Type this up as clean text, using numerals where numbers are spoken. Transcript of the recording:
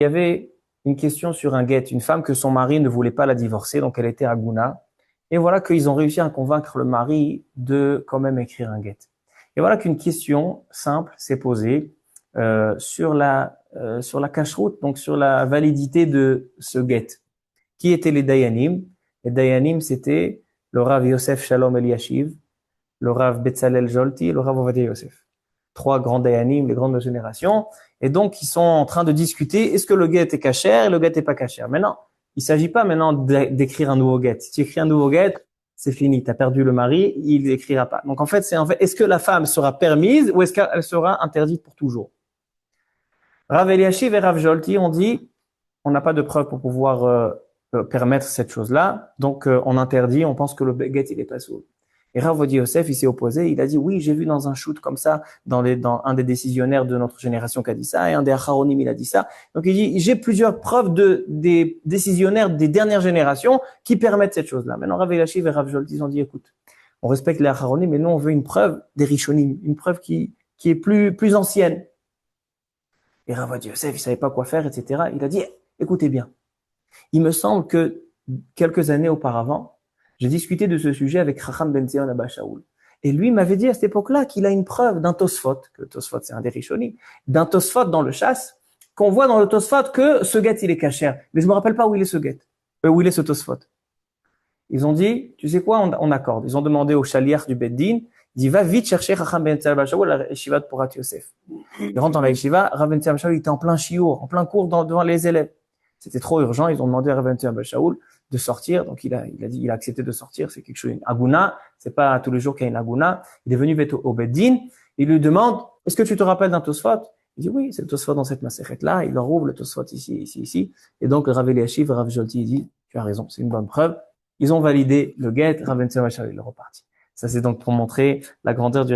Il y avait une question sur un guet, une femme que son mari ne voulait pas la divorcer, donc elle était aguna. Et voilà qu'ils ont réussi à convaincre le mari de quand même écrire un guet. Et voilà qu'une question simple s'est posée sur la cacheroute, donc sur la validité de ce guet. Qui étaient les dayanim? Les dayanim, c'était le Rav Yosef Shalom Eliashiv, le Rav Betzalel Jolti et le Rav Ovadia Yosef. Trois grands dayanim, les grandes générations. Et donc, ils sont en train de discuter, est-ce que le guet est cachère et le guet est pas cachère. Maintenant, il s'agit pas maintenant d'écrire un nouveau guet. Si tu écris un nouveau guet, c'est fini, tu as perdu le mari, il n'écrira pas. Donc en fait, est-ce que la femme sera permise ou est-ce qu'elle sera interdite pour toujours? Rav Eliashiv et Rav Jolti ont dit, on n'a pas de preuve pour pouvoir permettre cette chose-là, donc on interdit, on pense que le guet il est pas sourd. Et Rav Ovadia Yosef, il s'est opposé, il a dit oui, j'ai vu dans un shoot comme ça, dans un des décisionnaires de notre génération qui a dit ça, et un des acharonim il a dit ça. Donc il dit, j'ai plusieurs preuves des décisionnaires des dernières générations qui permettent cette chose-là. Maintenant Rav Eliashiv et Rav Jolti ont dit, écoute, on respecte les acharonim, mais nous on veut une preuve des rishonim, une preuve qui est plus ancienne. Et Rav Ovadia Yosef, il savait pas quoi faire, etc. Il a dit, écoutez bien, il me semble que quelques années auparavant, j'ai discuté de ce sujet avec Chacham Ben Zion Abba Shaul. Et lui m'avait dit à cette époque-là qu'il a une preuve d'un Tosfot, que le Tosfot c'est un des Rishonim, d'un Tosfot dans le chasse, qu'on voit dans le Tosfot que ce guet il est cachère. Mais je me rappelle pas où il est ce guet, où il est ce Tosfot. Ils ont dit, tu sais quoi, on accorde. Ils ont demandé au chaliach du Beddin, il dit, va vite chercher Chacham Ben Zion Abba Shaul à la yeshiva de Porat Yosef. Il rentre dans la yeshiva, Rav Ben Zion Abba Shaul il était en plein shiur, en plein cours devant les élèves. C'était trop urgent, ils ont demandé à Rav Ben Zion Abba Shaul de sortir, donc il a accepté de sortir, c'est quelque chose, une aguna, c'est pas tous les jours qu'il y a une aguna. Il est venu au Beddin, il lui demande, est-ce que tu te rappelles d'un Tosfot? Il dit oui, c'est le Tosfot dans cette maseret-là, il leur ouvre le Tosfot ici, et donc Rav Eliashiv, Rav Jolti, il dit, tu as raison, c'est une bonne preuve. Ils ont validé le guet, Rav Ben Zion Abba Shaul, il est reparti. Ça c'est donc pour montrer la grandeur du